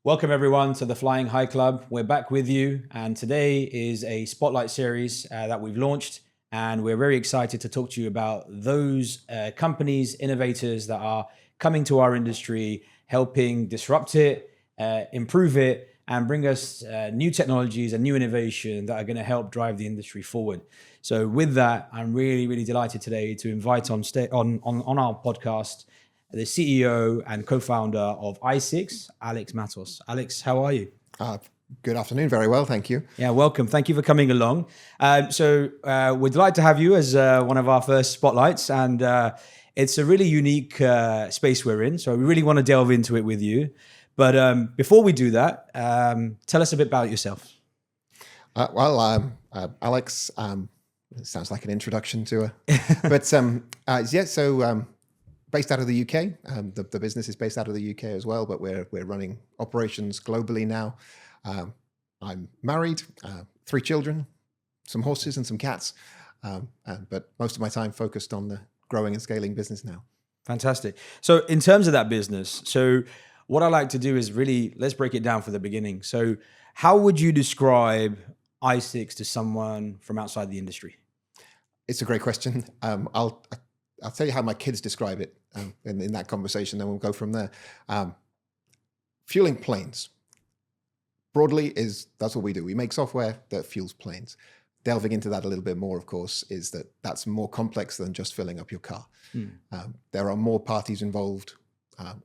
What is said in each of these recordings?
Welcome everyone to the Flying High Club. We're back with you, and today is a spotlight series that we've launched, and we're very excited to talk to you about those companies, innovators that are coming to our industry, helping disrupt it, improve it, and bring us new technologies and new innovation that are going to help drive the industry forward. So, with that, I'm really delighted today to invite on our podcast the CEO and co-founder of i6, Alex Mattos. Alex, how are you? Good afternoon. Very well, thank you. Yeah, welcome. Thank you for coming along. We'd like to have you as one of our first spotlights, and it's a really unique space we're in. So we really want to delve into it with you. But before we do that, tell us a bit about yourself. Alex, it sounds like an introduction to her. But based out of the UK. The business is based out of the UK as well, but we're running operations globally now. I'm married, 3 children, some horses and some cats, but most of my time focused on the growing and scaling business now. Fantastic. So in terms of that business, so what I like to do is really, let's break it down from the beginning. So how would you describe i6 to someone from outside the industry? It's a great question. I'll tell you how my kids describe it in that conversation, then we'll go from there. Fueling planes, broadly, that's what we do. We make software that fuels planes. Delving into that a little bit more, of course, is that's more complex than just filling up your car. There are more parties involved.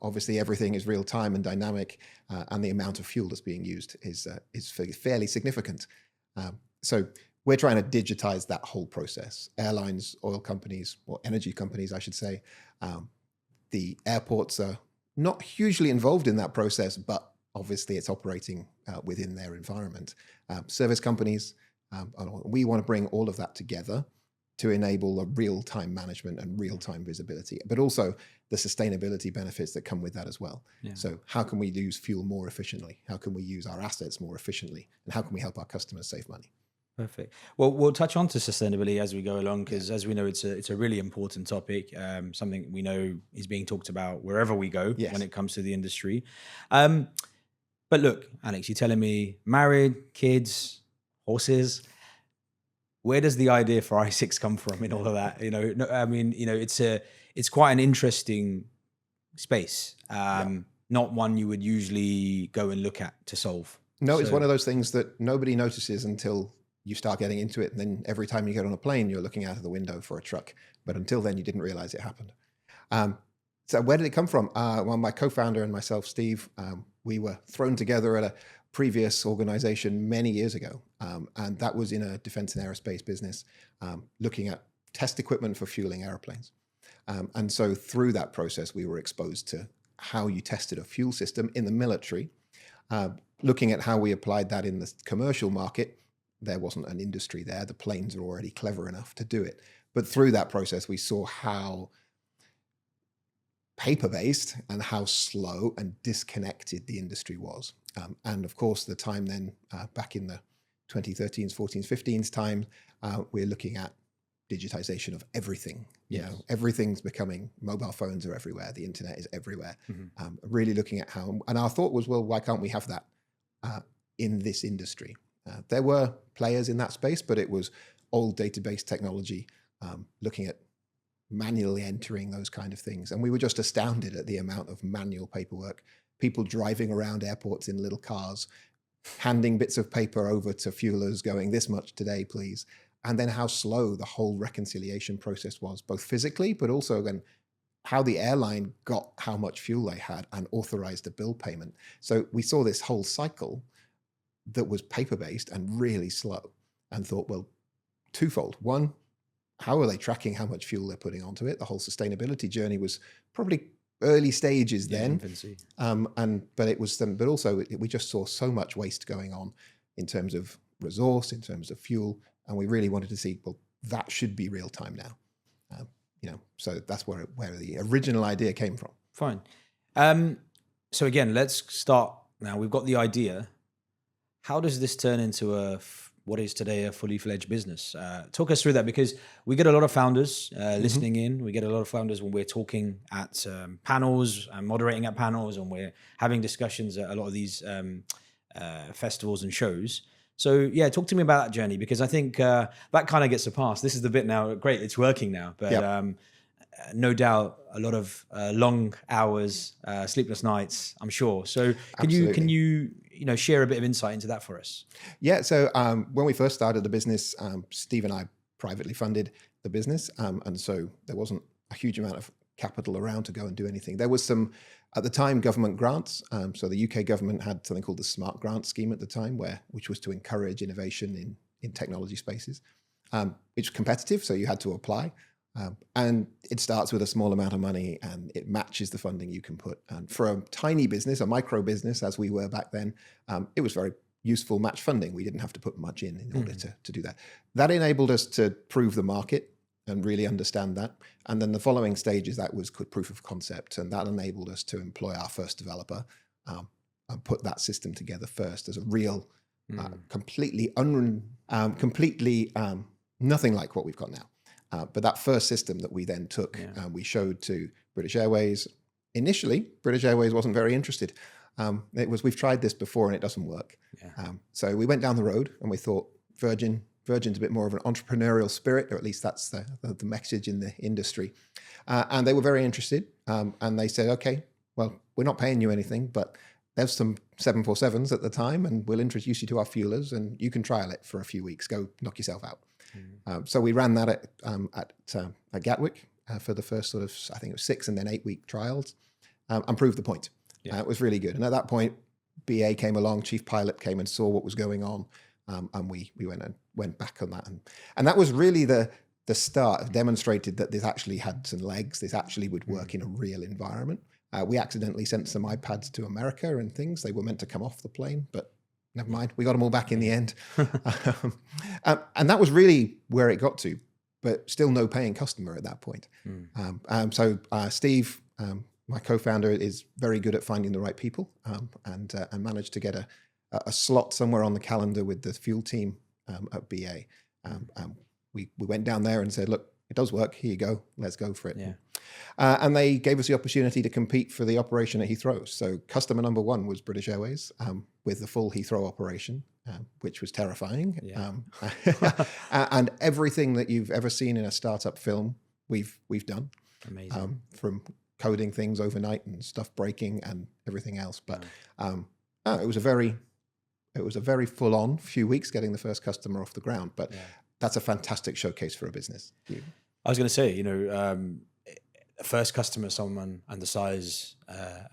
Obviously, everything is real time and dynamic, and the amount of fuel that's being used is fairly significant. So we're trying to digitize that whole process. Airlines, oil companies, or energy companies, I should say. The airports are not hugely involved in that process, but obviously it's operating within their environment. Service companies, we want to bring all of that together to enable a real-time management and real-time visibility, but also the sustainability benefits that come with that as well. Yeah. So how can we use fuel more efficiently? How can we use our assets more efficiently? And how can we help our customers save money? Perfect. Well, we'll touch on to sustainability as we go along, because as we know, it's a really important topic, something we know is being talked about wherever we go when it comes to the industry. But look, Alex, you're telling me married, kids, horses. Where does the idea for i6 come from in all of that? It's quite an interesting space, not one you would usually go and look at to solve. No, it's one of those things that nobody notices until you start getting into it. And then every time you get on a plane, you're looking out of the window for a truck. But until then, you didn't realize it happened. So where did it come from? Well, my co-founder and myself, Steve, we were thrown together at a previous organization many years ago. And that was in a defense and aerospace business, looking at test equipment for fueling airplanes. And so through that process, we were exposed to how you tested a fuel system in the military, looking at how we applied that in the commercial market. There wasn't an industry there. The planes are already clever enough to do it. But through that process, we saw how paper-based and how slow and disconnected the industry was. And of course, the time then, back in the 2013s, 14s, 15s time, we're looking at digitization of everything. You know, everything's becoming, mobile phones are everywhere. The internet is everywhere. Really looking at how, and our thought was, well, why can't we have that in this industry? There were players in that space, but it was old database technology, looking at manually entering those kind of things. And we were just astounded at the amount of manual paperwork, people driving around airports in little cars, handing bits of paper over to fuelers going, this much today, please. And then how slow the whole reconciliation process was, both physically, but also then how the airline got how much fuel they had and authorized a bill payment. So we saw this whole cycle that was paper-based and really slow, and thought, well, twofold. One, how are they tracking how much fuel they're putting onto it? The whole sustainability journey was probably early stages then. Infancy. But also we just saw so much waste going on in terms of resource, in terms of fuel, and we really wanted to see, well, that should be real time now. So that's where the original idea came from. Fine. So again, let's start now. We've got the idea. How does this turn into a what is today a fully fledged business. Talk us through that, because we get a lot of founders listening in. We get a lot of founders when we're talking at panels and moderating at panels, and we're having discussions at a lot of these festivals and shows. So yeah, talk to me about that journey, because I think that kind of gets surpassed. This is the bit now, great, it's working now, but no doubt a lot of long hours, sleepless nights, I'm sure. So can you share a bit of insight into that for us? Yeah. So when we first started the business, Steve and I privately funded the business. And so there wasn't a huge amount of capital around to go and do anything. There was some, at the time, government grants. So the UK government had something called the Smart Grant Scheme at the time, which was to encourage innovation in technology spaces. It's competitive, so you had to apply. And it starts with a small amount of money, and it matches the funding you can put. And for a tiny business, a micro business, as we were back then, it was very useful match funding. We didn't have to put much in order to do that. That enabled us to prove the market and really understand that. And then the following stages, that was proof of concept. And that enabled us to employ our first developer and put that system together first as a real, completely nothing like what we've got now. But that first system that we then took, we showed to British Airways. Initially, British Airways wasn't very interested. It was, we've tried this before and it doesn't work. So we went down the road and we thought Virgin's a bit more of an entrepreneurial spirit, or at least that's the message in the industry. And they were very interested. And they said, okay, well, we're not paying you anything, but there's some 747s at the time, and we'll introduce you to our fuelers, and you can trial it for a few weeks. Go knock yourself out. So we ran that at Gatwick for the first sort of, I think it was 6 and then 8 week trials, and proved the point. It was really good. And at that point, BA came along, chief pilot came and saw what was going on, and we went back on that. And that was really the start. It demonstrated that this actually had some legs. This actually would work in a real environment. We accidentally sent some iPads to America and things. They were meant to come off the plane, but never mind. We got them all back in the end. And that was really where it got to, but still no paying customer at that point. So Steve, my co-founder, is very good at finding the right people, and managed to get a slot somewhere on the calendar with the fuel team at BA. We went down there and said, look, it does work. Here you go. Let's go for it. And they gave us the opportunity to compete for the operation at Heathrow. So customer number one was British Airways, with the full Heathrow operation, which was terrifying. And everything that you've ever seen in a startup film, we've done. Amazing. From coding things overnight and stuff breaking and everything else. But it was a very full on few weeks getting the first customer off the ground. But that's a fantastic showcase for a business. I was going to say, first customer, someone and the size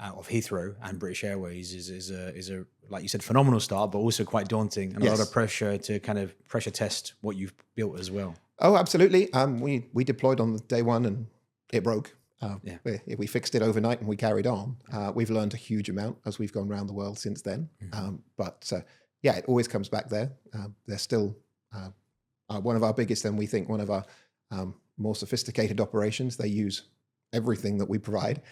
out of Heathrow and British Airways is a like you said, phenomenal start, but also quite daunting, and a lot of pressure to kind of pressure test what you've built as well. Oh, absolutely. We deployed on day one and it broke. We fixed it overnight and we carried on. We've learned a huge amount as we've gone around the world since then. But it always comes back there. They're still one of our biggest, and we think one of our more sophisticated operations. They use everything that we provide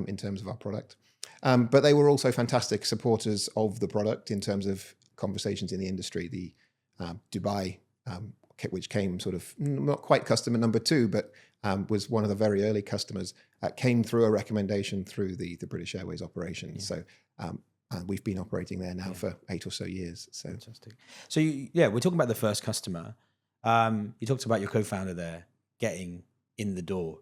in terms of our product. But they were also fantastic supporters of the product in terms of conversations in the industry. The Dubai, which came sort of not quite customer number 2, but was one of the very early customers, came through a recommendation through the British Airways operation. So we've been operating there now for 8 or so years. So fantastic. So we're talking about the first customer. You talked about your co-founder there getting in the door.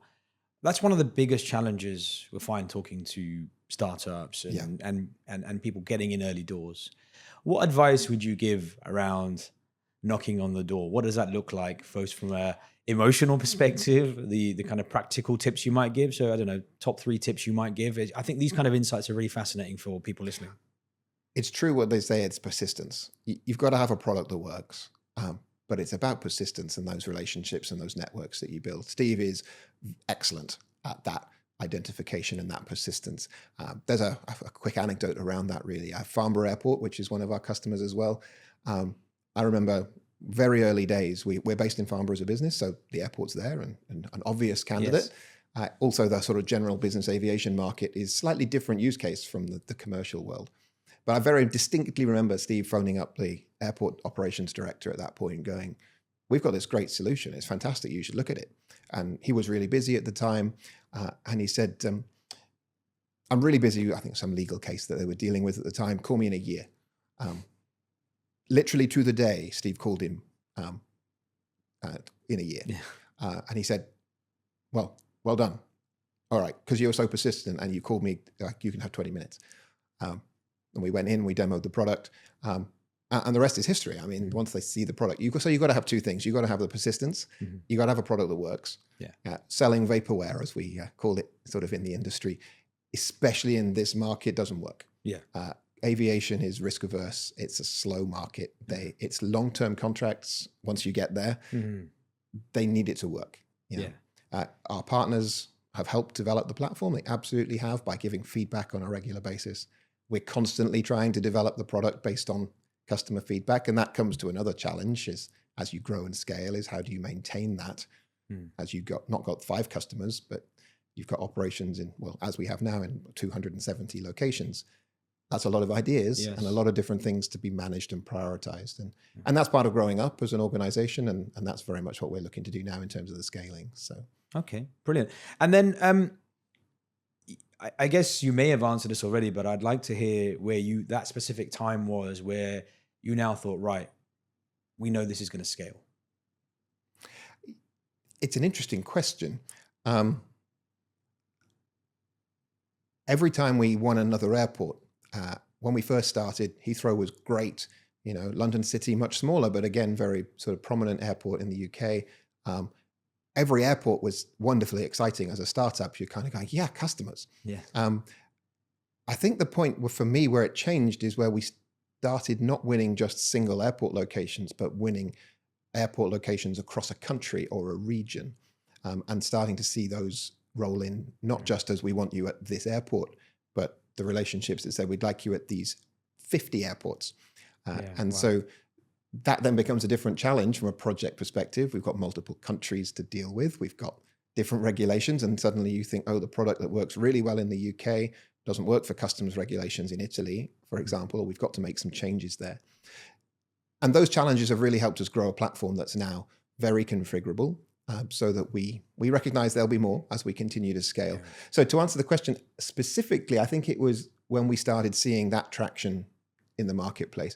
That's one of the biggest challenges we find talking to startups and people getting in early doors. What advice would you give around knocking on the door? What does that look like, both from a emotional perspective, the kind of practical tips you might give? So I don't know, top 3 tips you might give. I think these kind of insights are really fascinating for people listening. It's true what they say, it's persistence. You've got to have a product that works. But it's about persistence and those relationships and those networks that you build. Steve is excellent at that identification and that persistence. There's a quick anecdote around that, really. Farnborough Airport, which is one of our customers as well. I remember very early days, we're based in Farnborough as a business, so the airport's there and an obvious candidate. Also, the sort of general business aviation market is slightly different use case from the commercial world. But I very distinctly remember Steve phoning up the airport operations director at that point going, we've got this great solution. It's fantastic. You should look at it. And he was really busy at the time. And he said, I'm really busy. I think some legal case that they were dealing with at the time. Call me in a year. Literally to the day, Steve called him in a year. Yeah. And he said, well done. All right, because you're so persistent and you called me, like, you can have 20 minutes. And we went in, we demoed the product. And the rest is history. I mean, once they see the product, you've got to have two things. You've got to have the persistence. Mm-hmm. You've got to have a product that works. Yeah. Selling vaporware, as we call it sort of in the industry, especially in this market, doesn't work. Yeah. Aviation is risk averse. It's a slow market. It's long-term contracts. Once you get there, they need it to work. You know? Our partners have helped develop the platform. They absolutely have, by giving feedback on a regular basis. We're constantly trying to develop the product based on customer feedback. And that comes to another challenge is, as you grow and scale, is how do you maintain that as you've not got 5 customers, but you've got operations in, well, as we have now, in 270 locations. That's a lot of ideas and a lot of different things to be managed and prioritized. And that's part of growing up as an organization. And that's very much what we're looking to do now in terms of the scaling. So. Okay, brilliant. And then I guess you may have answered this already, but I'd like to hear where that specific time was where you now thought, right, we know this is going to scale. It's an interesting question. Every time we won another airport, when we first started, Heathrow was great. You know, London City, much smaller, but again, very sort of prominent airport in the UK. Every airport was wonderfully exciting as a startup. You're kind of going, yeah, customers. Yeah. I think the point for me where it changed is where we started not winning just single airport locations, but winning airport locations across a country or a region, and starting to see those roll in, not just as we want you at this airport, but the relationships that say we'd like you at these 50 airports. So that then becomes a different challenge from a project perspective. We've got multiple countries to deal with. We've got different regulations, and suddenly you think, oh, the product that works really well in the UK doesn't work for customs regulations in Italy, for example, or we've got to make some changes there. And those challenges have really helped us grow a platform that's now very configurable, so that we recognize there'll be more as we continue to scale. Yeah. So to answer the question specifically, I think it was when we started seeing that traction in the marketplace.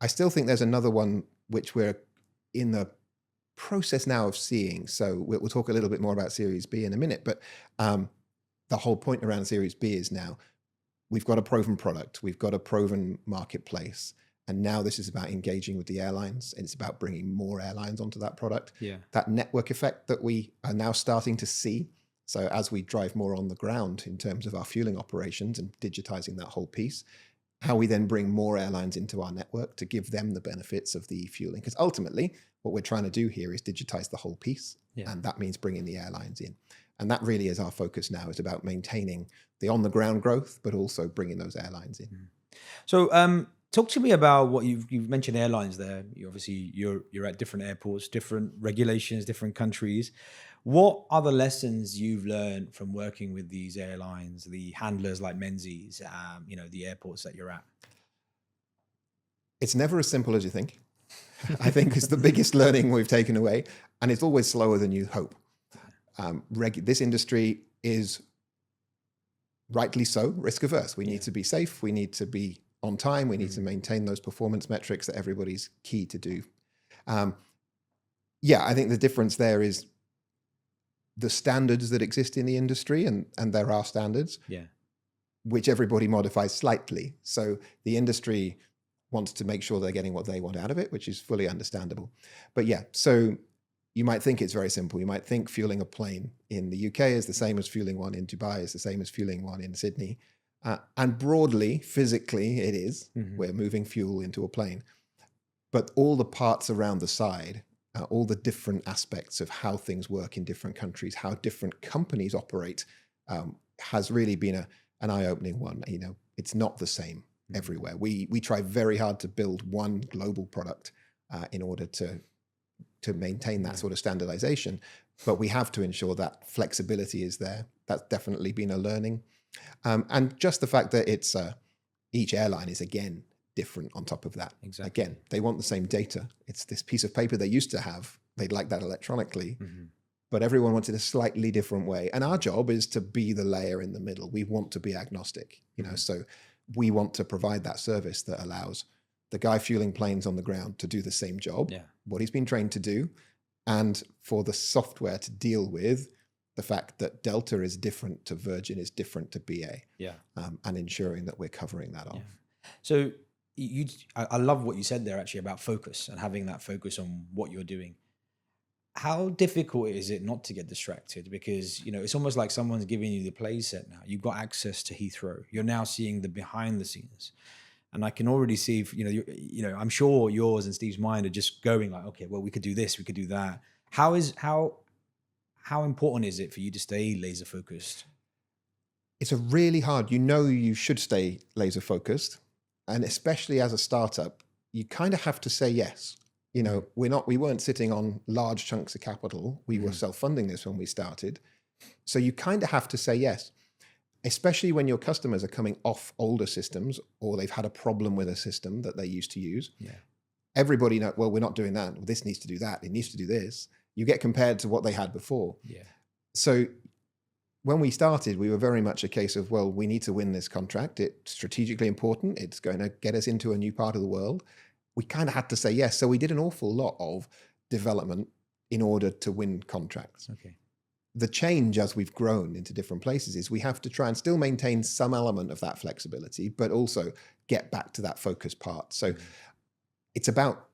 I still think there's another one which we're in the process now of seeing. So we'll talk a little bit more about Series B in a minute, but the whole point around Series B is now we've got a proven product, we've got a proven marketplace, and now this is about engaging with the airlines, and it's about bringing more airlines onto that product. Yeah. That network effect that we are now starting to see. So as we drive more on the ground in terms of our fueling operations and digitizing that whole piece, how we then bring more airlines into our network to give them the benefits of the fueling. Because ultimately, what we're trying to do here is digitize the whole piece. Yeah. And that means bringing the airlines in. And that really is our focus now, is about maintaining the on-the-ground growth, but also bringing those airlines in. So talk to me about what you've mentioned airlines there. You're at different airports, different regulations, different countries. What are the lessons you've learned from working with these airlines, the handlers like Menzies, the airports that you're at? It's never as simple as you think. I think it's the biggest learning we've taken away, and it's always slower than you hope. This industry is rightly so risk averse. We need to be safe. We need to be on time. We need to maintain those performance metrics that everybody's key to do. I think the difference there is the standards that exist in the industry, and there are standards, which everybody modifies slightly. So the industry wants to make sure they're getting what they want out of it, which is fully understandable. But so you might think it's very simple. You might think fueling a plane in the UK is the same as fueling one in Dubai, is the same as fueling one in Sydney. And broadly, physically, it is. We're moving fuel into a plane. But all the parts around the side, all the different aspects of how things work in different countries, how different companies operate, has really been an eye-opening one. It's not the same everywhere. We try very hard to build one global product in order to maintain that sort of standardization, but we have to ensure that flexibility is there. That's definitely been a learning. And just the fact that it's each airline is again different on top of that. Exactly. Again, they want the same data. It's this piece of paper they used to have. They'd like that electronically, but everyone wants it a slightly different way. And our job is to be the layer in the middle. We want to be agnostic, so we want to provide that service that allows the guy fueling planes on the ground to do the same job, what he's been trained to do, and for the software to deal with the fact that Delta is different to Virgin is different to BA, and ensuring that we're covering that off. So I love what you said there actually about focus and having that focus on what you're doing. How difficult is it not to get distracted? Because, it's almost like someone's giving you the play set now. You've got access to Heathrow. You're now seeing the behind the scenes. And I can already see, I'm sure yours and Steve's mind are just going like, okay, well, we could do this, we could do that. How important is it for you to stay laser focused? It's a really hard, you should stay laser focused. And especially as a startup, you kind of have to say yes. We weren't sitting on large chunks of capital. We were self-funding this when we started. So you kind of have to say yes, especially when your customers are coming off older systems or they've had a problem with a system that they used to use. Everybody knows, well, we're not doing that. Well, this needs to do that. It needs to do this. You get compared to what they had before. So when we started, we were very much a case of, well, we need to win this contract. It's strategically important. It's going to get us into a new part of the world. We kind of had to say yes. So we did an awful lot of development in order to win contracts. The change as we've grown into different places is we have to try and still maintain some element of that flexibility, but also get back to that focus part. So it's about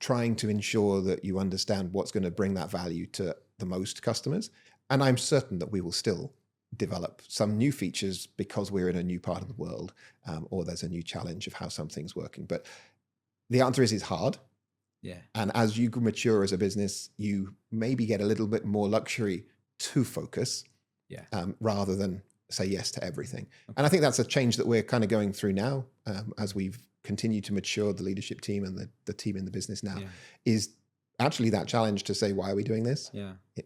trying to ensure that you understand what's going to bring that value to the most customers. And I'm certain that we will still develop some new features because we're in a new part of the world, or there's a new challenge of how something's working. But the answer is it's hard. And as you mature as a business, you maybe get a little bit more luxury to focus rather than say yes to everything. And I think that's a change that we're kind of going through now as we've continued to mature the leadership team and the team in the business now is actually that challenge to say, why are we doing this?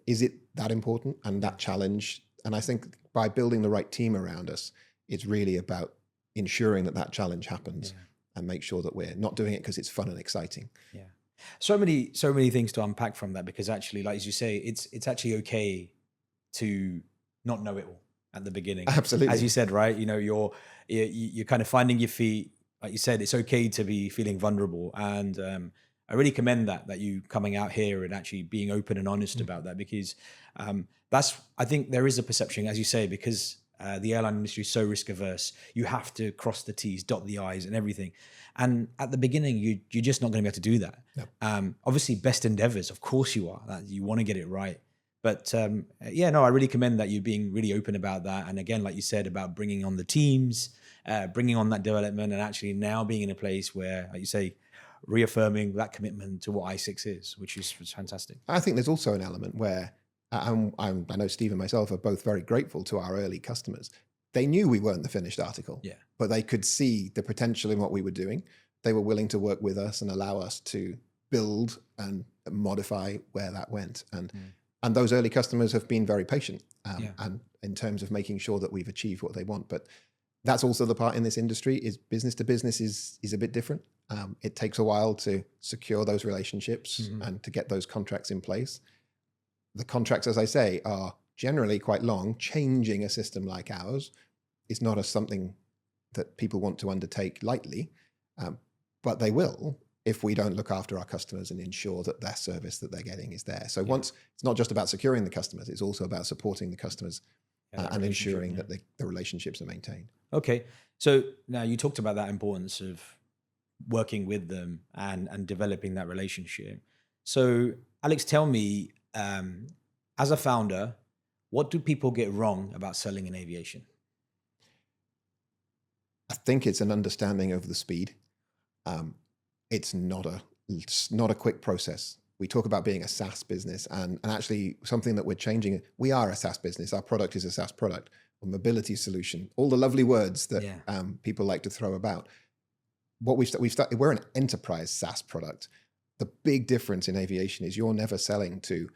Is it that important? And that challenge. And I think by building the right team around us, it's really about ensuring that challenge happens and make sure that we're not doing it because it's fun and exciting. So many things to unpack from that, because actually, like as you say, it's actually okay to not know it all at the beginning. Absolutely. As you said, right? You're kind of finding your feet. Like you said, it's okay to be feeling vulnerable. And I really commend that you coming out here and actually being open and honest about that, because I think there is a perception, as you say, because the airline industry is so risk averse, you have to cross the T's, dot the I's and everything. And at the beginning, you're just not going to be able to do that. Obviously, best endeavors, of course you are. You want to get it right. But I really commend that you being really open about that. And again, like you said, about bringing on the teams, bringing on that development, and actually now being in a place where, like you say, reaffirming that commitment to what I6 is, which is fantastic. I think there's also an element where I know Steve and myself are both very grateful to our early customers. They knew we weren't the finished article, but they could see the potential in what we were doing. They were willing to work with us and allow us to build and modify where that went. And those early customers have been very patient and in terms of making sure that we've achieved what they want. But that's also the part in this industry is business to business is a bit different. It takes a while to secure those relationships and to get those contracts in place. The contracts, as I say, are generally quite long. Changing a system like ours is not something that people want to undertake lightly, but they will if we don't look after our customers and ensure that their service that they're getting is there. So once it's not just about securing the customers, it's also about supporting the customers and ensuring that the relationships are maintained. Okay. So now you talked about that importance of working with them and developing that relationship. So Alex, tell me, as a founder, what do people get wrong about selling in aviation? I think it's an understanding of the speed. It's not a quick process. We talk about being a SaaS business and actually something that we're changing. We are a SaaS business. Our product is a SaaS product, a mobility solution, all the lovely words that people like to throw about. What we've started, we're an enterprise SaaS product. The big difference in aviation is you're never selling to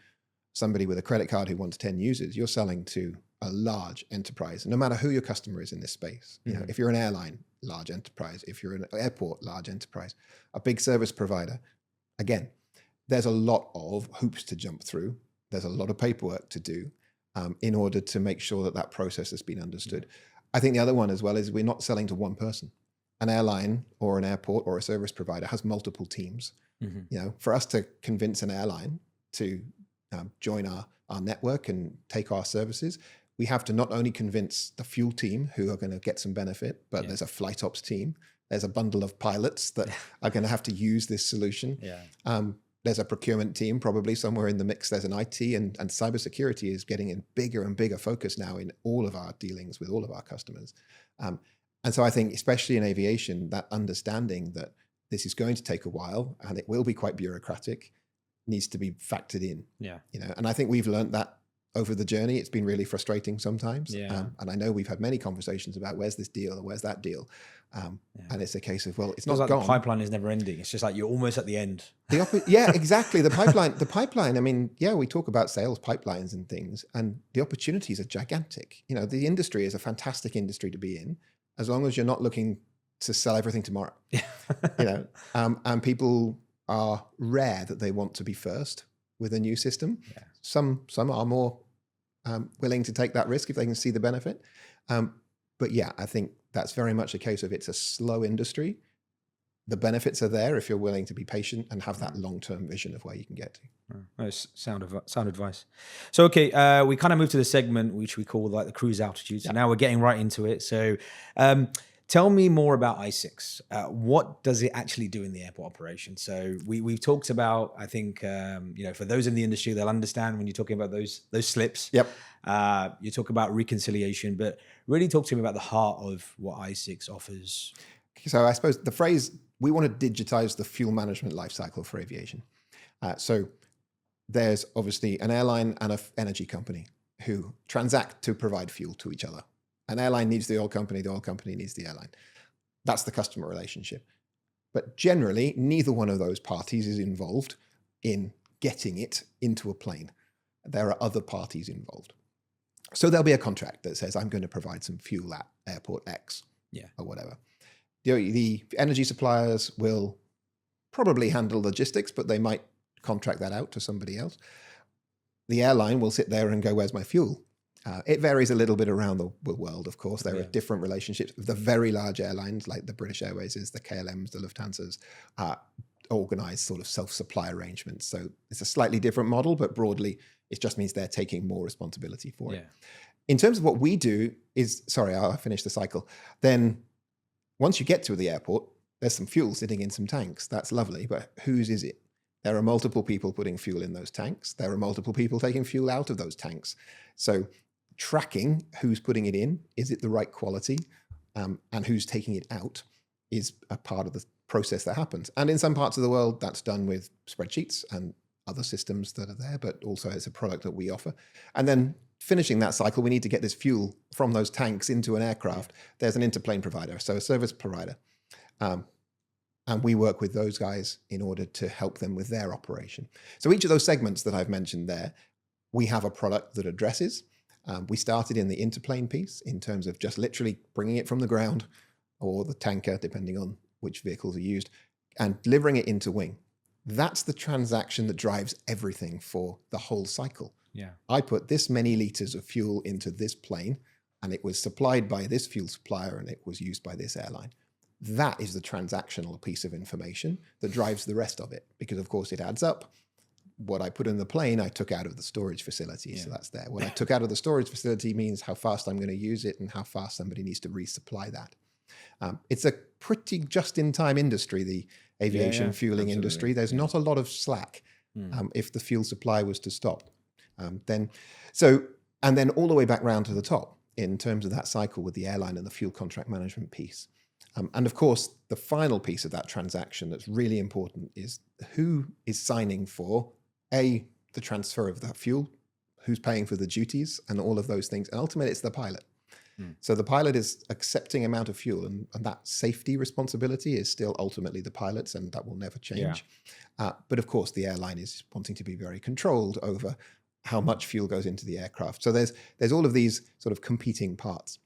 somebody with a credit card who wants 10 users. You're selling to a large enterprise, no matter who your customer is in this space. You know, if you're an airline, large enterprise. If you're an airport, large enterprise. A big service provider, again, there's a lot of hoops to jump through. There's a lot of paperwork to do in order to make sure that that process has been understood. I think the other one as well is we're not selling to one person. An airline or an airport or a service provider has multiple teams. You know, for us to convince an airline to join our network and take our services, we have to not only convince the fuel team who are going to get some benefit, but there's a flight ops team. There's a bundle of pilots that are going to have to use this solution. There's a procurement team probably somewhere in the mix. There's an IT and cybersecurity is getting in bigger and bigger focus now in all of our dealings with all of our customers. And so I think, especially in aviation, that understanding that this is going to take a while and it will be quite bureaucratic needs to be factored in. You know, and I think we've learned that over the journey. It's been really frustrating sometimes. And I know we've had many conversations about where's this deal or where's that deal. And it's a case of, well, it's not like gone. The pipeline is never ending. It's just like you're almost at the end. Yeah, exactly. The pipeline, I mean, yeah, we talk about sales pipelines and things, and the opportunities are gigantic. You know, the industry is a fantastic industry to be in, as long as you're not looking to sell everything tomorrow. You know, and people are rare that they want to be first with a new system. Some are more willing to take that risk if they can see the benefit. But yeah, I think that's very much a case of it's a slow industry. The benefits are there if you're willing to be patient and have that long-term vision of where you can get to. Nice. Sound advice. So, okay, we kind of moved to the segment which we call like the cruise altitudes. So now we're getting right into it. So tell me more about I6. What does it actually do in the airport operation? So we've talked about, I think, you know, for those in the industry, they'll understand when you're talking about those slips. You talk about reconciliation, but really talk to me about the heart of what I6 offers. So I suppose the phrase, we want to digitize the fuel management lifecycle for aviation. So there's obviously an airline and an energy company who transact to provide fuel to each other. An airline needs the oil company needs the airline. That's the customer relationship. But generally, neither one of those parties is involved in getting it into a plane. There are other parties involved. So there'll be a contract that says, I'm going to provide some fuel at airport X or whatever. The energy suppliers will probably handle logistics, but they might contract that out to somebody else. The airline will sit there and go, where's my fuel? It varies a little bit around the world, of course. There are different relationships. The very large airlines, like the British Airways, the KLMs, the Lufthansas, organize sort of self-supply arrangements. So it's a slightly different model, but broadly, it just means they're taking more responsibility for it. In terms of what we do is, sorry, I'll finish the cycle. Then once you get to the airport, there's some fuel sitting in some tanks. That's lovely, but whose is it? There are multiple people putting fuel in those tanks. There are multiple people taking fuel out of those tanks. So tracking who's putting it in, is it the right quality, and who's taking it out is a part of the process that happens. And in some parts of the world, that's done with spreadsheets and other systems that are there, but also it's a product that we offer. And then finishing that cycle, we need to get this fuel from those tanks into an aircraft. There's an interplane provider, so a service provider. And we work with those guys in order to help them with their operation. So each of those segments that I've mentioned there, we have a product that addresses. We started in the interplane piece in terms of just literally bringing it from the ground or the tanker, depending on which vehicles are used, and delivering it into wing. That's the transaction that drives everything for the whole cycle. I put this many liters of fuel into this plane, and it was supplied by this fuel supplier, and it was used by this airline. That is the transactional piece of information that drives the rest of it, because of course it adds up. What I put in the plane, I took out of the storage facility, so that's there. What I took out of the storage facility means how fast I'm going to use it and how fast somebody needs to resupply that. It's a pretty just-in-time industry, the aviation fueling industry. There's not a lot of slack if the fuel supply was to stop. And then all the way back round to the top in terms of that cycle with the airline and the fuel contract management piece. And of course, the final piece of that transaction that's really important is who is signing for the transfer of that fuel, who's paying for the duties and all of those things. And ultimately, it's the pilot. So the pilot is accepting amount of fuel, and that safety responsibility is still ultimately the pilot's, and that will never change. But of course, the airline is wanting to be very controlled over how much fuel goes into the aircraft. So there's all of these sort of competing parts.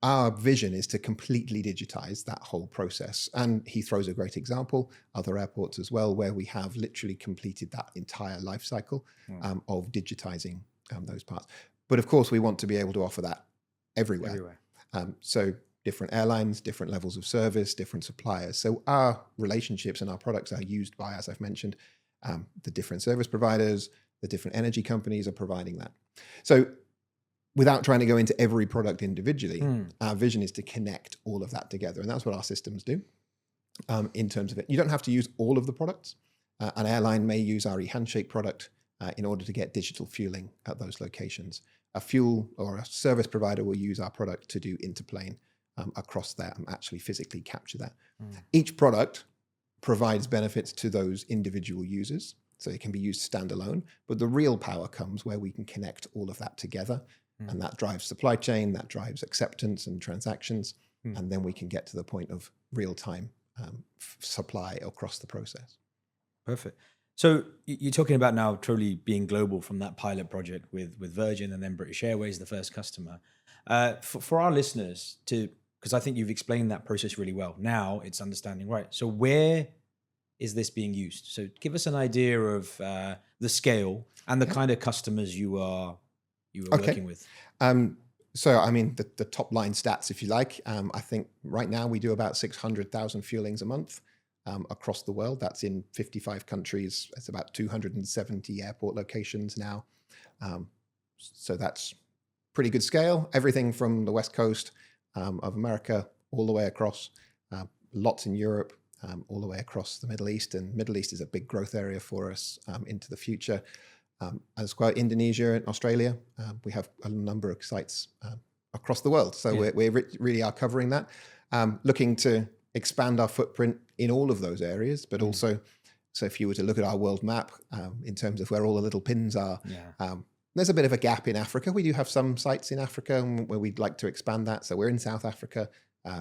Our vision is to completely digitize that whole process. And Heathrow's a great example, other airports as well, where we have literally completed that entire life cycle of digitizing those parts. But of course, we want to be able to offer that everywhere. So different airlines, different levels of service, different suppliers. So our relationships and our products are used by, as I've mentioned, the different service providers, the different energy companies are providing that. So without trying to go into every product individually, our vision is to connect all of that together. And that's what our systems do in terms of it. You don't have to use all of the products. An airline may use our eHandshake product in order to get digital fueling at those locations. A fuel or a service provider will use our product to do interplane across that and actually physically capture that. Each product provides benefits to those individual users. So it can be used standalone, but the real power comes where we can connect all of that together. And that drives supply chain, that drives acceptance and transactions. And then we can get to the point of real-time supply across the process. Perfect. So you're talking about now truly being global from that pilot project with Virgin and then British Airways, the first customer. For our listeners because I think you've explained that process really well. Now it's understanding, right? So where is this being used? So give us an idea of the scale and the kind of customers you were working with. So, I mean, the top line stats, if you like, I think right now we do about 600,000 fuelings a month across the world. That's in 55 countries. It's about 270 airport locations now. So that's pretty good scale. Everything from the West Coast of America all the way across, lots in Europe, all the way across the Middle East. And Middle East is a big growth area for us into the future. As well, Indonesia and Australia, we have a number of sites across the world. So we really are covering that, looking to expand our footprint in all of those areas, but also, so if you were to look at our world map in terms of where all the little pins are, there's a bit of a gap in Africa. We do have some sites in Africa where we'd like to expand that. So we're in South Africa.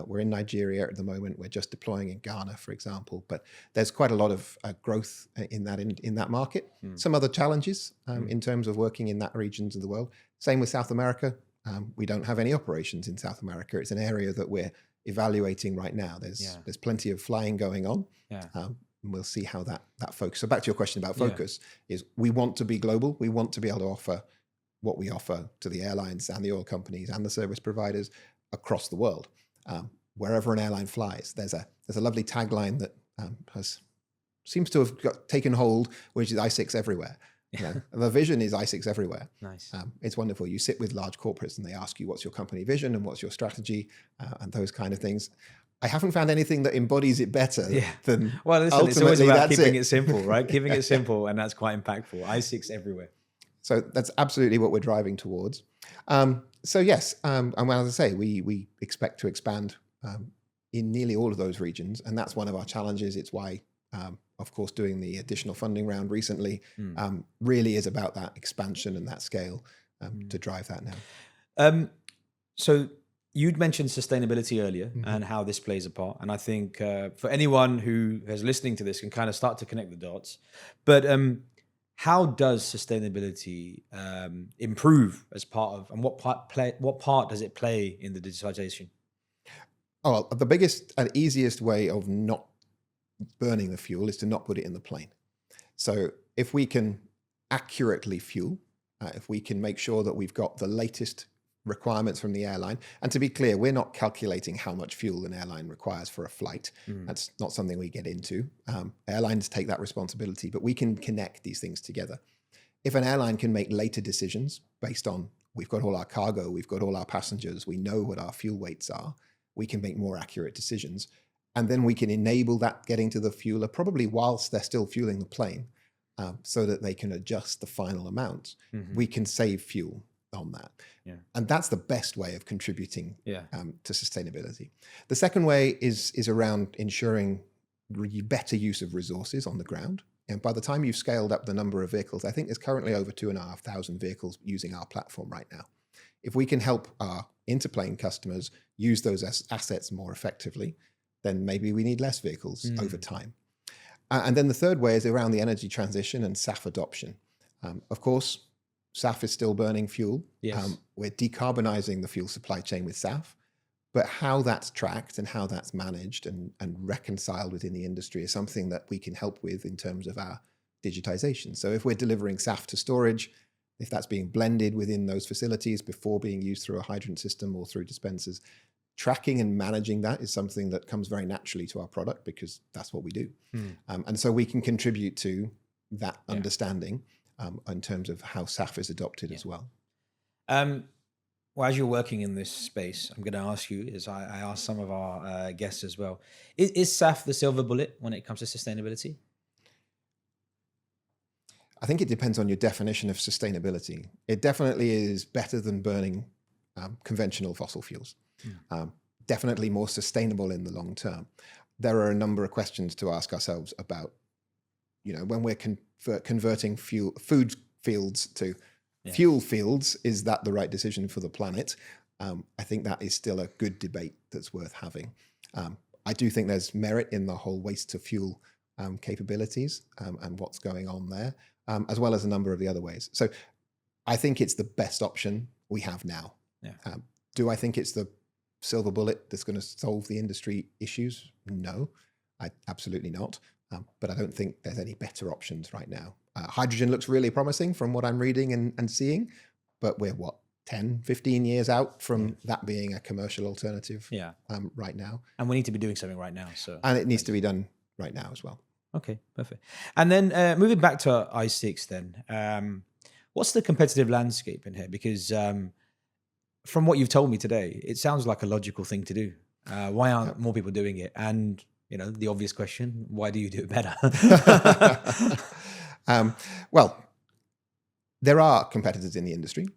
We're in Nigeria at the moment. We're just deploying in Ghana, for example. But there's quite a lot of growth in that market. Some other challenges in terms of working in that regions of the world. Same with South America. We don't have any operations in South America. It's an area that we're evaluating right now. There's plenty of flying going on. And we'll see how that focus. So back to your question about focus, is we want to be global. We want to be able to offer what we offer to the airlines and the oil companies and the service providers across the world. Wherever an airline flies, there's a lovely tagline that seems to have taken hold, which is I6 everywhere. You know, the vision is I6 everywhere. Nice. It's wonderful. You sit with large corporates and they ask you, what's your company vision and what's your strategy and those kind of things. I haven't found anything that embodies it better than well, listen, it's always about keeping it simple, right? Keeping it simple, and that's quite impactful. I6 everywhere. So that's absolutely what we're driving towards. So yes, and as I say, we expect to expand in nearly all of those regions, and that's one of our challenges. It's why, of course, doing the additional funding round recently really is about that expansion and that scale to drive that now. So you'd mentioned sustainability earlier and how this plays a part, and I think for anyone who is listening to this can kind of start to connect the dots. But how does sustainability improve as part of, and what part does it play in the digitalization? Oh, well, the biggest and easiest way of not burning the fuel is to not put it in the plane. So if we can accurately fuel, if we can make sure that we've got the latest requirements from the airline, and to be clear, we're not calculating how much fuel an airline requires for a flight. That's not something we get into. Airlines take that responsibility, but we can connect these things together. If an airline can make later decisions based on, we've got all our cargo, we've got all our passengers, we know what our fuel weights are, we can make more accurate decisions. And then we can enable that getting to the fueler, probably whilst they're still fueling the plane, so that they can adjust the final amount. We can save fuel on that. And that's the best way of contributing to sustainability. The second way is around ensuring better use of resources on the ground. And by the time you've scaled up the number of vehicles, I think there's currently over 2,500 vehicles using our platform right now. If we can help our interplane customers use those assets more effectively, then maybe we need less vehicles over time. And then the third way is around the energy transition and SAF adoption. Of course, SAF is still burning fuel. Yes. We're decarbonizing the fuel supply chain with SAF. But how that's tracked and how that's managed and reconciled within the industry is something that we can help with in terms of our digitization. So if we're delivering SAF to storage, if that's being blended within those facilities before being used through a hydrant system or through dispensers, tracking and managing that is something that comes very naturally to our product because that's what we do. And so we can contribute to that understanding in terms of how SAF is adopted as well. Well, as you're working in this space, I'm going to ask you, as I asked some of our guests as well, is SAF the silver bullet when it comes to sustainability? I think it depends on your definition of sustainability. It definitely is better than burning conventional fossil fuels. Definitely more sustainable in the long term. There are a number of questions to ask ourselves about, when we're converting food fields to fuel fields, is that the right decision for the planet? I think that is still a good debate that's worth having. I do think there's merit in the whole waste to fuel capabilities and what's going on there, as well as a number of the other ways. So I think it's the best option we have now. Do I think it's the silver bullet that's going to solve the industry issues? No, absolutely not. But I don't think there's any better options right now. Hydrogen looks really promising from what I'm reading and seeing, but we're 10, 15 years out from that being a commercial alternative right now. And we need to be doing something right now. And it needs to be done right now as well. Okay, perfect. And then moving back to I6 then, what's the competitive landscape in here? Because from what you've told me today, it sounds like a logical thing to do. Why aren't more people doing it? And the obvious question, why do you do it better? Well, there are competitors in the industry.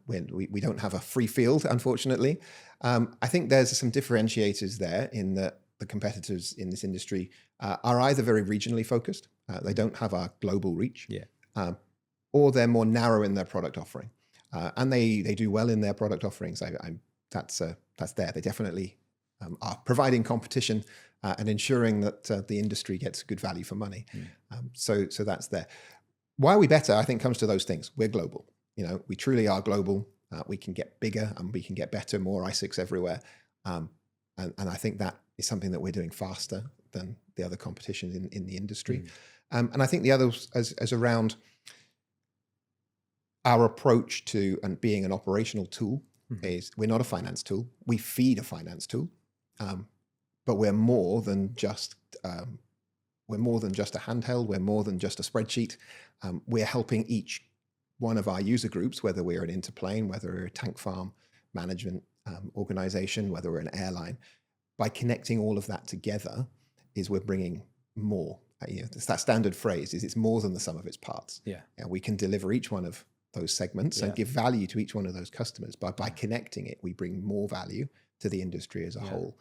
We don't have a free field, unfortunately. I think there's some differentiators there in that the competitors in this industry are either very regionally focused, they don't have a global reach, or they're more narrow in their product offering. And they do well in their product offerings. That's there. They definitely are providing competition and ensuring that the industry gets good value for money. So that's there. Why are we better? I think comes to those things. We're global. We truly are global. We can get bigger and we can get better, more I6 everywhere. And I think that is something that we're doing faster than the other competition in the industry. And I think the others as around our approach to and being an operational tool is we're not a finance tool. We feed a finance tool, but we're more than just a handheld. We're more than just a spreadsheet. We're helping each one of our user groups, whether we're an interplane, whether we're a tank farm management organization, whether we're an airline, by connecting all of that together, is we're bringing more. It's that standard phrase: is it's more than the sum of its parts. We can deliver each one of those segments and give value to each one of those customers. By connecting it, we bring more value to the industry as a whole.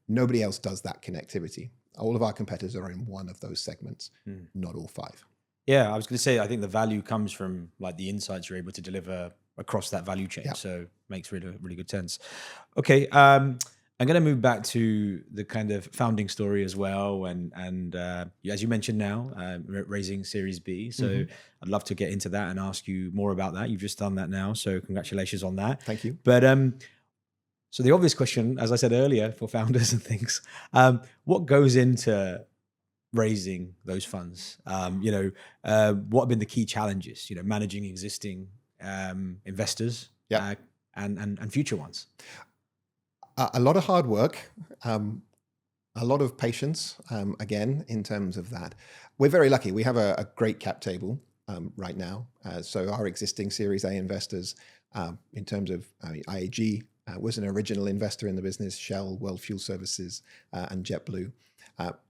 Nobody else does that connectivity. All of our competitors are in one of those segments, not all five. Yeah, I was going to say, I think the value comes from like the insights you're able to deliver across that value chain. So it makes really, really good sense. Okay, I'm going to move back to the kind of founding story as well. And as you mentioned now, raising Series B. So I'd love to get into that and ask you more about that. You've just done that now. So congratulations on that. Thank you. But so the obvious question, as I said earlier, for founders and things, what goes into raising those funds? What have been the key challenges, managing existing investors and future ones? A lot of hard work, a lot of patience, again, in terms of that. We're very lucky. We have a great cap table right now. So our existing Series A investors, in terms of IAG, was an original investor in the business, Shell, World Fuel Services, and JetBlue.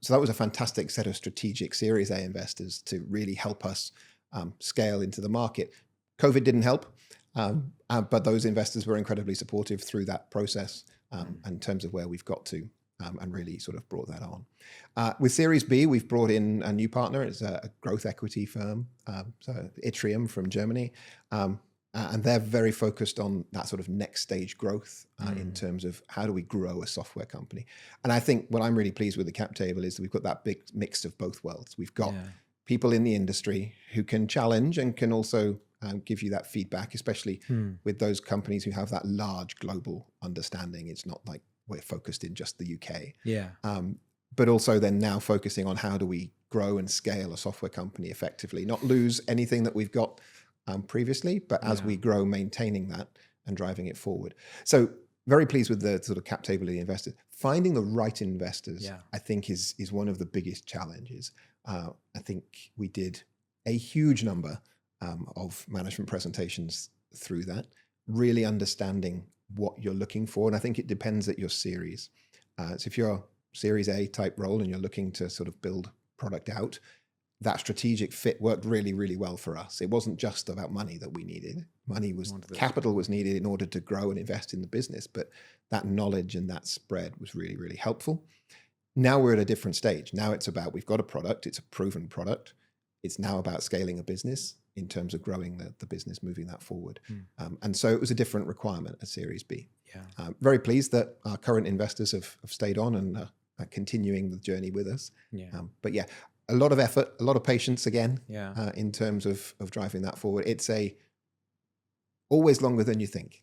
So that was a fantastic set of strategic Series A investors to really help us scale into the market. COVID didn't help, but those investors were incredibly supportive through that process in terms of where we've got to, and really sort of brought that on. With Series B, we've brought in a new partner. It's a growth equity firm, so Yttrium from Germany. And they're very focused on that sort of next stage growth in terms of how do we grow a software company. And I think what I'm really pleased with the cap table is that we've got that big mix of both worlds. We've got people in the industry who can challenge and can also give you that feedback, especially with those companies who have that large global understanding. It's not like we're focused in just the UK. Yeah. But also then now focusing on how do we grow and scale a software company effectively, not lose anything that we've got previously, but as we grow, maintaining that and driving it forward. So very pleased with the sort of cap table of the investors. Finding the right investors, I think, is one of the biggest challenges. I think we did a huge number of management presentations through that, really understanding what you're looking for. And I think it depends at your series. So if you're Series A type role and you're looking to sort of build product out, that strategic fit worked really, really well for us. It wasn't just about money that we needed. Capital was needed in order to grow and invest in the business, but that knowledge and that spread was really, really helpful. Now we're at a different stage. Now it's about, we've got a product, it's a proven product. It's now about scaling a business in terms of growing the business, moving that forward. And so it was a different requirement at Series B. Very pleased that our current investors have stayed on and are continuing the journey with us. But yeah, a lot of effort, a lot of patience again, in terms of driving that forward. It's always longer than you think,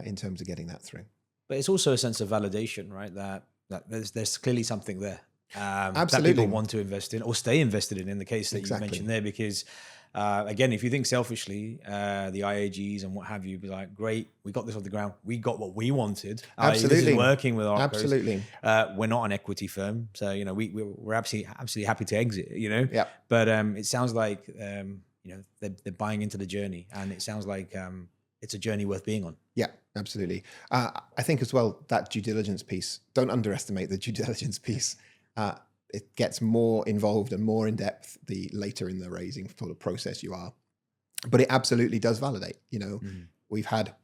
in terms of getting that through. But it's also a sense of validation, right? That there's clearly something there Absolutely. that people want to invest in or stay invested in the case that you mentioned there. Because again, if you think selfishly, the IAGs and what have you, be like, great, we got this off the ground. We got what we wanted. Absolutely. This is working with our Absolutely. We're not an equity firm. So, we're absolutely happy to exit, Yeah. But it sounds like, they're buying into the journey, and it sounds like it's a journey worth being on. Yeah, absolutely. I think as well, that due diligence piece, don't underestimate the due diligence piece. It gets more involved and more in depth the later in the raising sort of process you are. But it absolutely does validate. We've had,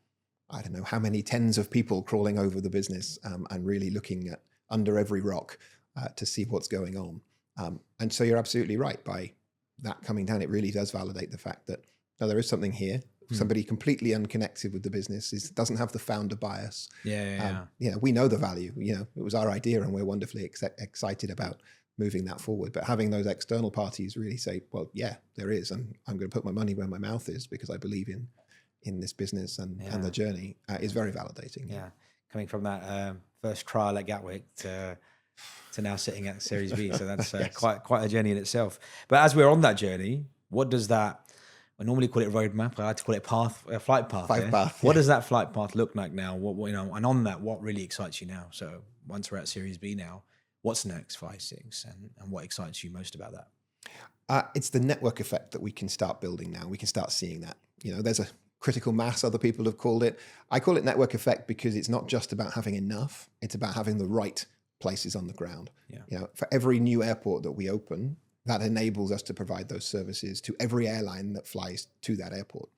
I don't know how many tens of people crawling over the business and really looking at under every rock to see what's going on. And so you're absolutely right. By that coming down, it really does validate the fact that there is something here. Somebody completely unconnected with the business, doesn't have the founder bias. We know the value. It was our idea, and we're wonderfully excited about moving that forward. But having those external parties really say, "Well, yeah, there is, and I'm going to put my money where my mouth is because I believe in this business and the journey," is very validating. Yeah, coming from that first trial at Gatwick to now sitting at Series B, so that's quite a journey in itself. But as we're on that journey, what does that? I normally call it a roadmap. I like to call it a flight path. Path. What does that flight path look like now? And on that, what really excites you now? So once we're at Series B now, what's next, 5, 6, and what excites you most about that? It's the network effect that we can start building now. We can start seeing that. There's a critical mass, other people have called it. I call it network effect because it's not just about having enough. It's about having the right places on the ground. For every new airport that we open, that enables us to provide those services to every airline that flies to that airport.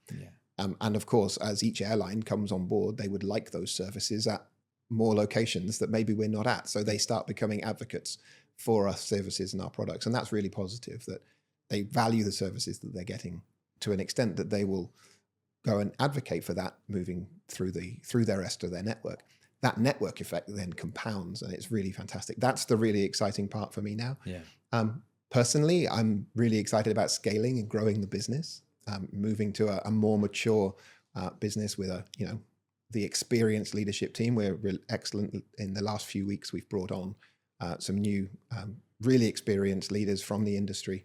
And of course, as each airline comes on board, they would like those services at more locations that maybe we're not at. So they start becoming advocates for our services and our products. And that's really positive, that they value the services that they're getting to an extent that they will go and advocate for that moving through the rest of their network. That network effect then compounds, and it's really fantastic. That's the really exciting part for me now. Personally, I'm really excited about scaling and growing the business, moving to a more mature business with the experienced leadership team. We're excellent. In the last few weeks, we've brought on some new, really experienced leaders from the industry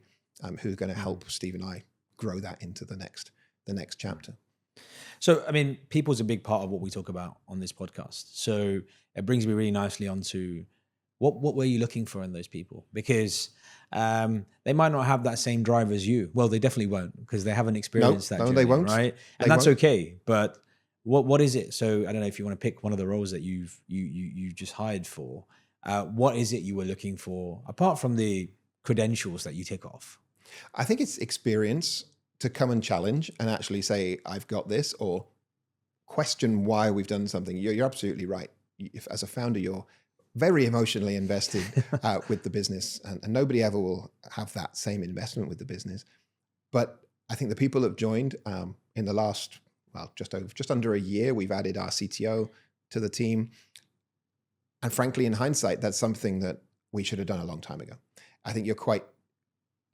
who are going to help Steve and I grow that into the next chapter. So, people's a big part of what we talk about on this podcast. So it brings me really nicely onto what were you looking for in those people? Because they might not have that same drive as you. Well, they definitely won't, because they haven't experienced that journey, they won't. Right? And that's okay. But what is it? So I don't know if you want to pick one of the roles that you just hired for. What is it you were looking for, apart from the credentials that you tick off? I think it's experience to come and challenge and actually say, I've got this, or question why we've done something. You're absolutely right. If as a founder, you're very emotionally invested with the business, and nobody ever will have that same investment with the business. But I think the people that have joined in the last, just under a year, we've added our CTO to the team. And frankly, in hindsight, that's something that we should have done a long time ago. I think you're quite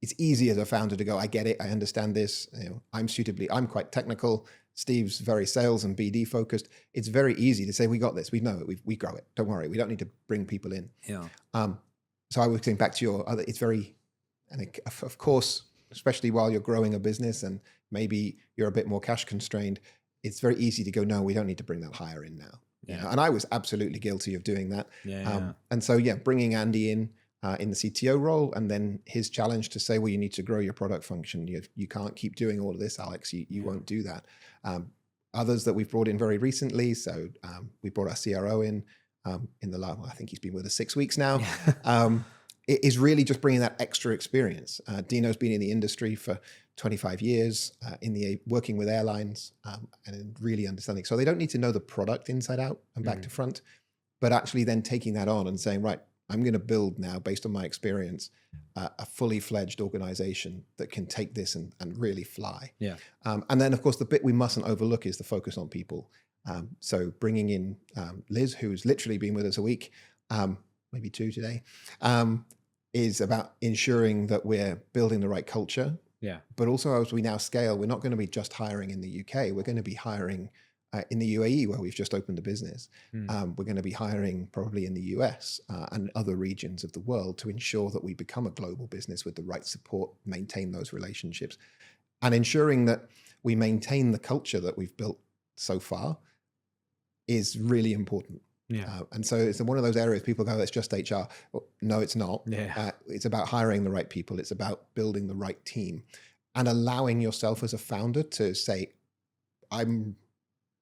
it's easy as a founder to go, I get it, I understand this. I'm quite technical. Steve's very sales and BD focused. It's very easy to say, we got this, we know it, we grow it. Don't worry, we don't need to bring people in. Yeah. So I was saying back to your other, it's very, and of course, especially while you're growing a business and maybe you're a bit more cash constrained, it's very easy to go, no, we don't need to bring that hire in now. Yeah. And I was absolutely guilty of doing that. Yeah. And so, bringing Andy in the CTO role, and then his challenge to say, well, you need to grow your product function. You can't keep doing all of this, Alex. You won't do that. Others that we've brought in very recently. So we brought our CRO in the last, I think he's been with us 6 weeks now. It is really just bringing that extra experience. Dino's been in the industry for 25 years, working with airlines and really understanding. So they don't need to know the product inside out and back to front, but actually then taking that on and saying, right, I'm going to build now, based on my experience, a fully fledged organization that can take this and really fly. Yeah. And then, of course, the bit we mustn't overlook is the focus on people. So bringing in Liz, who's literally been with us a week, maybe 2 today, is about ensuring that we're building the right culture. Yeah. But also, as we now scale, we're not going to be just hiring in the UK. We're going to be hiring in the UAE, where we've just opened a business. We're going to be hiring probably in the US and other regions of the world to ensure that we become a global business with the right support, maintain those relationships, and ensuring that we maintain the culture that we've built so far is really important. Yeah. And so it's one of those areas people go, it's just HR. Well, no, it's not. Yeah. It's about hiring the right people. It's about building the right team and allowing yourself as a founder to say, I'm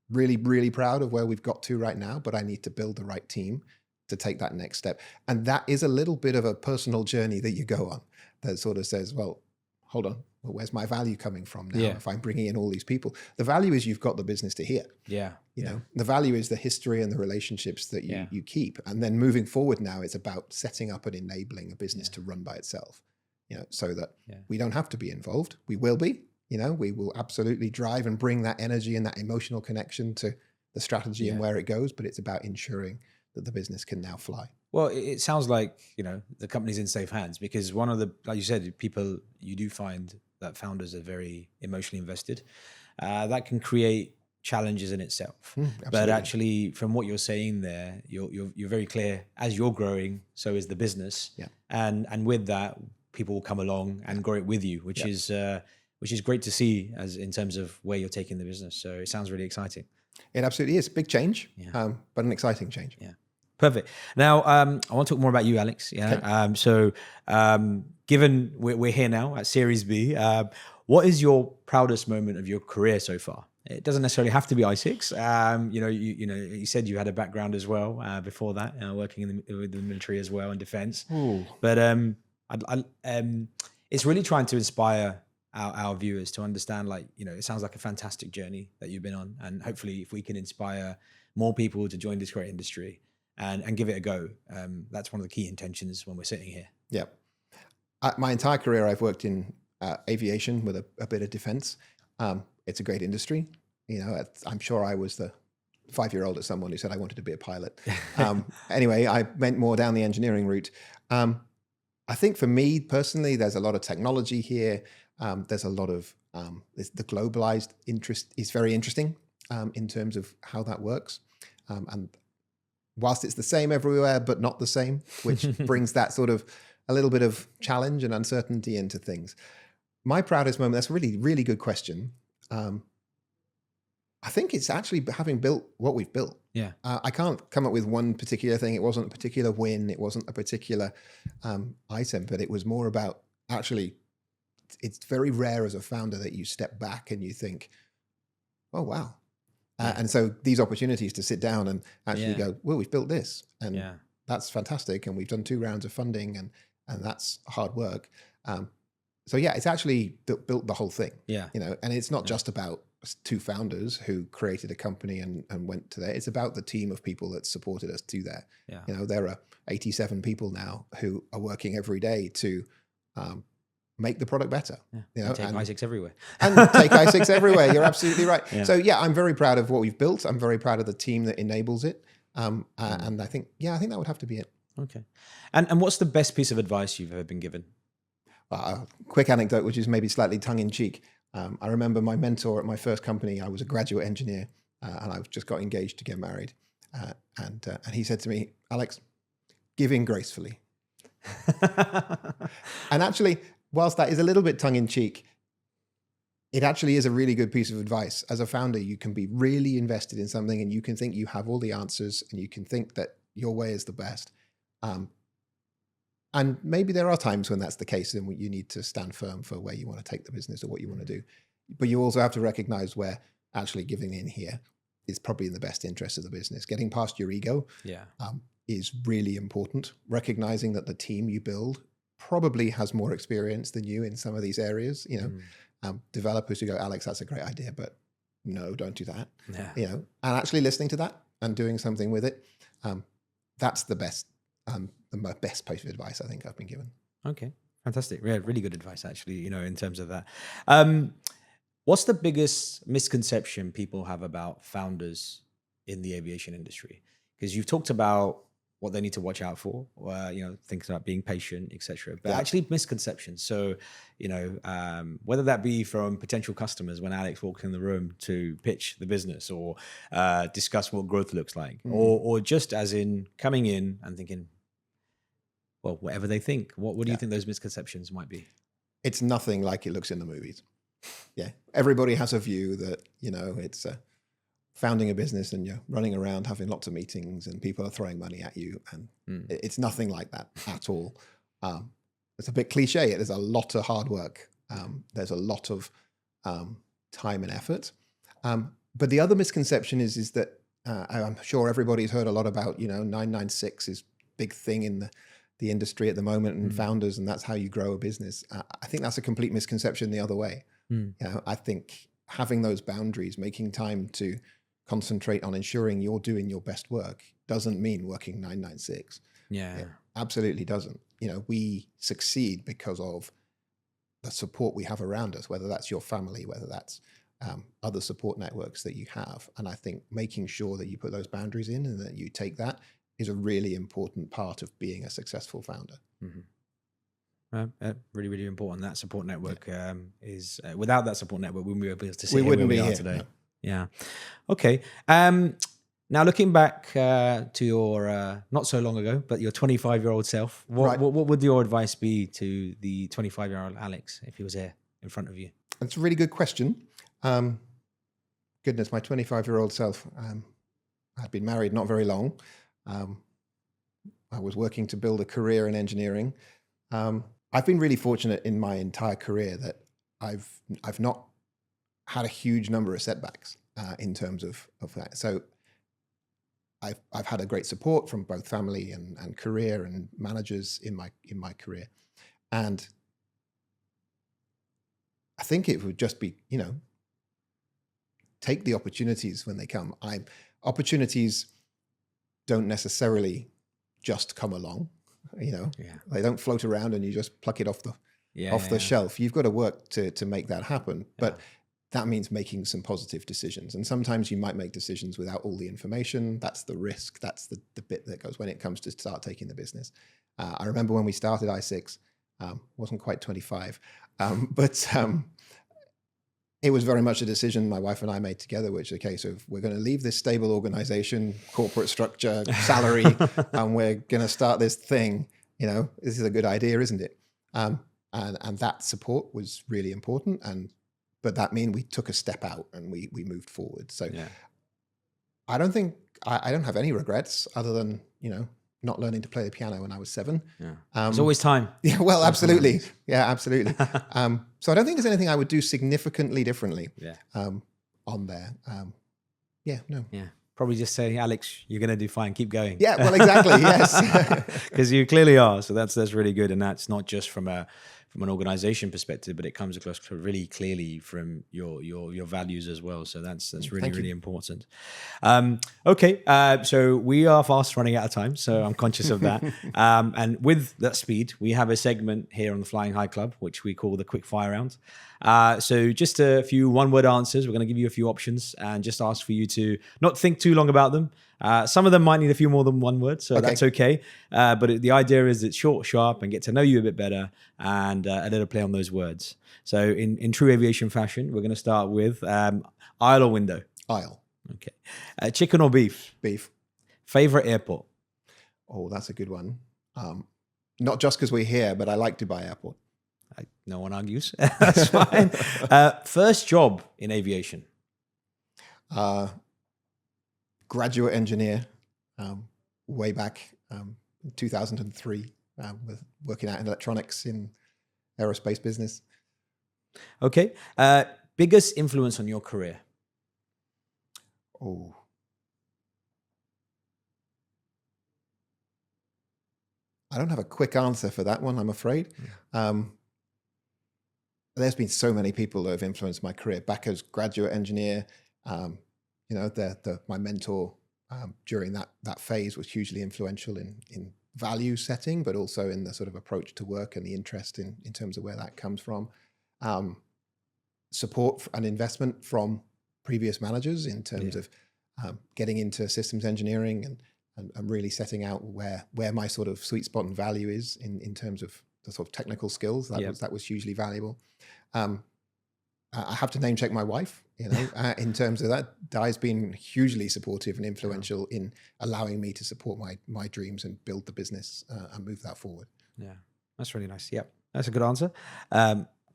really, really proud of where we've got to right now, but I need to build the right team to take that next step. And that is a little bit of a personal journey that you go on that sort of says, well, hold on, well, where's my value coming from now if I'm bringing in all these people? The value is you've got the business to here. Yeah. You know, the value is the history and the relationships that you keep. And then moving forward now, it's about setting up and enabling a business to run by itself, so that we don't have to be involved. We will be, we will absolutely drive and bring that energy and that emotional connection to the strategy and where it goes. But it's about ensuring that the business can now fly. Well, it sounds like, the company's in safe hands, because one of the, like you said, you do find that founders are very emotionally invested. That can create challenges in itself. But actually, from what you're saying there, you're very clear, as you're growing, so is the business. Yeah. And with that, people will come along and grow it with you, which is great to see as in terms of where you're taking the business. So it sounds really exciting. It absolutely is. Big change, but an exciting change. Yeah. Perfect. Now, I want to talk more about you, Alex. Yeah. Okay. So, given we're here now at Series B, what is your proudest moment of your career so far? It doesn't necessarily have to be I6. You said you had a background as well before that, working with the military as well and defense. Ooh. But it's really trying to inspire our viewers to understand, it sounds like a fantastic journey that you've been on, and hopefully, if we can inspire more people to join this great industry and give it a go, that's one of the key intentions when we're sitting here. Yeah. My entire career, I've worked in aviation with a bit of defense. It's a great industry. I'm sure I was the 5-year-old at someone who said I wanted to be a pilot. Anyway, I went more down the engineering route. I think for me personally, there's a lot of technology here. There's a lot of the globalized interest is very interesting in terms of how that works. And whilst it's the same everywhere, but not the same, which brings that sort of a little bit of challenge and uncertainty into things. My proudest moment, that's a really, really good question. I think it's actually having built what we've built. Yeah. I can't come up with one particular thing. It wasn't a particular win. It wasn't a particular item, but it was more about actually, it's very rare as a founder that you step back and you think, oh, wow. And so these opportunities to sit down and actually go, well, we've built this and that's fantastic. And we've done 2 rounds of funding and that's hard work. So it's actually built the whole thing. Yeah. And it's not just about 2 founders who created a company and went to there. It's about the team of people that supported us to there. Yeah. There are 87 people now who are working every day to make the product better. Yeah. And take I6 everywhere. And take I6 everywhere. You're absolutely right. Yeah. So I'm very proud of what we've built. I'm very proud of the team that enables it. And I think that would have to be it. Okay. And what's the best piece of advice you've ever been given? A quick anecdote, which is maybe slightly tongue-in-cheek. I remember my mentor at my first company. I was a graduate engineer, and I just got engaged to get married. And he said to me, Alex, give in gracefully. And actually, whilst that is a little bit tongue-in-cheek, it actually is a really good piece of advice. As a founder, you can be really invested in something and you can think you have all the answers and you can think that your way is the best. And maybe there are times when that's the case and you need to stand firm for where you want to take the business or what you want to do. But you also have to recognize where actually giving in here is probably in the best interest of the business. Getting past your ego is really important. Recognizing that the team you build probably has more experience than you in some of these areas. Developers who go, Alex, that's a great idea, but no, don't do that. And actually listening to that and doing something with it, that's the best piece of advice I think I've been given. Okay, fantastic. Yeah, really good advice, actually, in terms of that. What's the biggest misconception people have about founders in the aviation industry? Because you've talked about what they need to watch out for, things about being patient, etc. But actually misconceptions. So, whether that be from potential customers when Alex walks in the room to pitch the business or discuss what growth looks like, or just as in coming in and thinking, well, whatever they think. What do you think those misconceptions might be? It's nothing like it looks in the movies. Yeah, everybody has a view that it's founding a business and you're running around having lots of meetings and people are throwing money at you, and it's nothing like that at all. It's a bit cliche. There's a lot of hard work. There's a lot of time and effort. But the other misconception is that I'm sure everybody's heard a lot about 996 is big thing in the industry at the moment and founders, and that's how you grow a business. I think that's a complete misconception the other way. I think having those boundaries, making time to concentrate on ensuring you're doing your best work doesn't mean working 996. It absolutely doesn't. We succeed because of the support we have around us, whether that's your family, whether that's other support networks that you have. And I think making sure that you put those boundaries in and that you take that is a really important part of being a successful founder. Really, really important. That support network is without that support network, we wouldn't be able to see we wouldn't be here here today. No. Yeah. Okay. Now looking back to your not so long ago, but your 25-year-old self, what would your advice be to the 25-year-old Alex if he was here in front of you? That's a really good question. Goodness, my 25-year-old self, I'd been married not very long. I was working to build a career in engineering. I've been really fortunate in my entire career that I've not had a huge number of setbacks in terms of that. So I've had a great support from both family and career and managers in my career. And I think it would just be, take the opportunities when they come. Opportunities don't necessarily just come along. They don't float around and you just pluck it off the shelf. You've got to work to make that happen. But that means making some positive decisions. And sometimes you might make decisions without all the information. That's the risk. That's the bit that goes when it comes to start taking the business. I remember when we started i6, wasn't quite 25, but it was very much a decision my wife and I made together, which is a case of we're going to leave this stable organization, corporate structure, salary, and we're going to start this thing. This is a good idea, isn't it? And that support was really important. But that meant we took a step out and we moved forward. So I don't think I don't have any regrets other than not learning to play the piano when I was 7. There's always time. Yeah, well, absolutely. Yeah, absolutely. So I don't think there's anything I would do significantly differently on there. Probably just say, Alex, you're going to do fine. Keep going. Yeah, well, exactly. Yes. Because you clearly are. So that's really good. And that's not just from an organization perspective, but it comes across really clearly from your values as well. So that's really, really important. Okay. So we are fast running out of time. So I'm conscious of that. And with that speed, we have a segment here on the Flying High Club, which we call the quick fire round. So just a few one-word answers. We're going to give you a few options and just ask for you to not think too long about them. Some of them might need a few more than one word, so that's okay. But the idea is it's short, sharp, and get to know you a bit better. And and a little play on those words. So in true aviation fashion, we're going to start with aisle or window? Aisle. Okay. Chicken or beef? Beef. Favorite airport? Oh, that's a good one. Not just because we're here, but I like Dubai Airport. No one argues. That's fine. First job in aviation? Graduate engineer, way back in 2003, with working out in electronics in aerospace business. Okay. Biggest influence on your career? Oh. I don't have a quick answer for that one, I'm afraid. There's been so many people that have influenced my career. Back as graduate engineer, my mentor during that phase was hugely influential in value setting, but also in the sort of approach to work and the interest in terms of where that comes from. Support and investment from previous managers in terms of getting into systems engineering and really setting out where my sort of sweet spot and value is in terms of the sort of technical skills. That was hugely valuable. I have to name check my wife, in terms of that. Di's been hugely supportive and influential in allowing me to support my dreams and build the business and move that forward. Yeah, that's really nice. Yep, that's a good answer.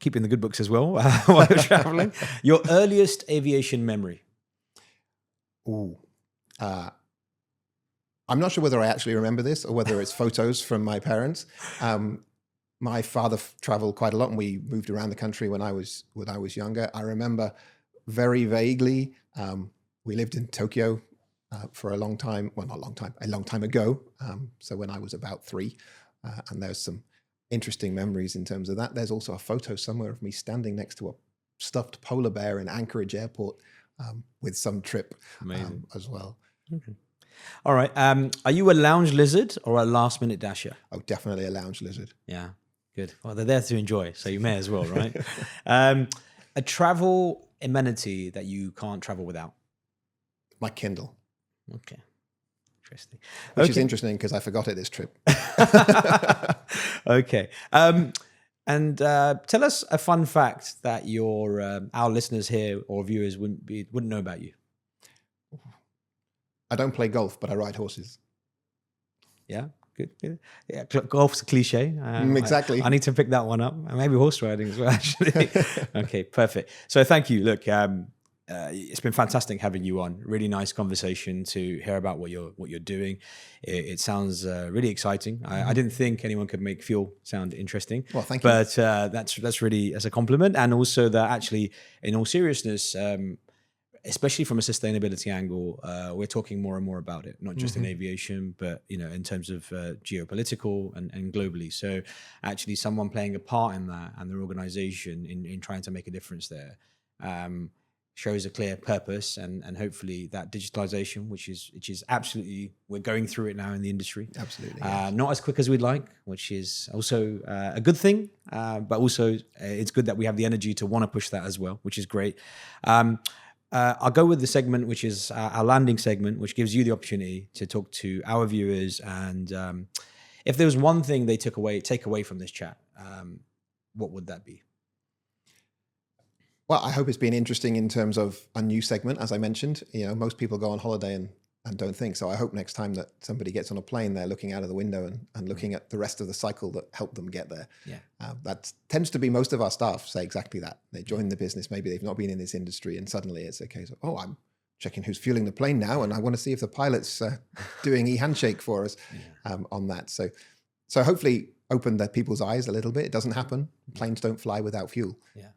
Keeping the good books as well while you're traveling. Your earliest aviation memory? I'm not sure whether I actually remember this or whether it's photos from my parents. My father traveled quite a lot, and we moved around the country when I was younger. I remember very vaguely, we lived in Tokyo for a long time. Well, not a long time, a long time ago. So when I was about 3, and there's some interesting memories in terms of that. There's also a photo somewhere of me standing next to a stuffed polar bear in Anchorage Airport with some trip as well. Okay. All right. Are you a lounge lizard or a last minute dasher? Oh, definitely a lounge lizard. Yeah, good. Well, they're there to enjoy, so you may as well, right? A travel amenity that you can't travel without? My Kindle. Okay. Interesting. Which is interesting because I forgot it this trip. Okay. And tell us a fun fact that our listeners here or viewers wouldn't know about you. I don't play golf, but I ride horses. Yeah, good. Yeah, golf's a cliche. Exactly. I need to pick that one up. Maybe horse riding as well, actually. Okay, perfect. So thank you. Look, it's been fantastic having you on. Really nice conversation to hear about what you're doing. It sounds really exciting. I didn't think anyone could make fuel sound interesting. Well, thank you. But that's really as a compliment, and also that actually, in all seriousness, especially from a sustainability angle, we're talking more and more about it, not just in aviation, but in terms of geopolitical and globally. So actually someone playing a part in that and their organization in trying to make a difference there shows a clear purpose, and hopefully that digitalization, which is absolutely, we're going through it now in the industry. Absolutely. Yes. Not as quick as we'd like, which is also a good thing, but also it's good that we have the energy to want to push that as well, which is great. I'll go with the segment, which is our landing segment, which gives you the opportunity to talk to our viewers. And if there was one thing they take away from this chat, what would that be? Well, I hope it's been interesting in terms of a new segment. As I mentioned, most people go on holiday and don't think. So I hope next time that somebody gets on a plane, they're looking out of the window and looking at the rest of the cycle that helped them get there. Yeah. That tends to be most of our staff say exactly that. They join the business, maybe they've not been in this industry, and suddenly it's a case of, I'm checking who's fueling the plane now, and I want to see if the pilot's doing e-handshake for us on that. So hopefully open the people's eyes a little bit. It doesn't happen. Planes don't fly without fuel. Yeah.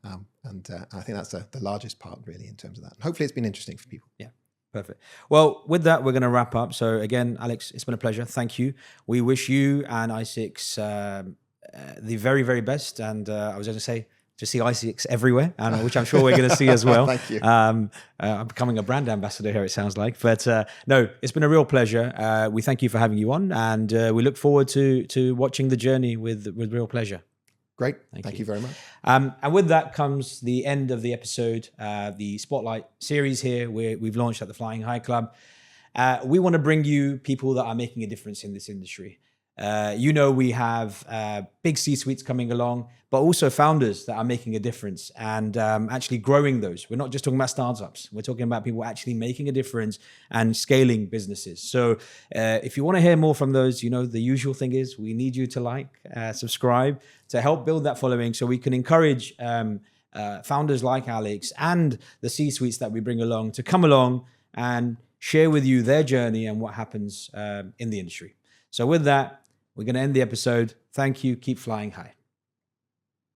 And I think that's the largest part really in terms of that. And hopefully it's been interesting for people. Yeah. Perfect. Well, with that, we're going to wrap up. So again, Alex, it's been a pleasure. Thank you. We wish you and i6 the very, very best. And I was going to say, to see i6 everywhere, which I'm sure we're going to see as well. Thank you. I'm becoming a brand ambassador here, it sounds like. But no, it's been a real pleasure. We thank you for having you on, and we look forward to watching the journey with real pleasure. Great. Thank you very much. And with that comes the end of the episode, the Spotlight series here we've launched at the Flying High Club. We want to bring you people that are making a difference in this industry. We have big C-suites coming along, but also founders that are making a difference and actually growing those. We're not just talking about startups. We're talking about people actually making a difference and scaling businesses. So if you want to hear more from those, the usual thing is we need you to subscribe to help build that following so we can encourage founders like Alex and the C-suites that we bring along to come along and share with you their journey and what happens in the industry. So with that, we're going to end the episode. Thank you. Keep flying high.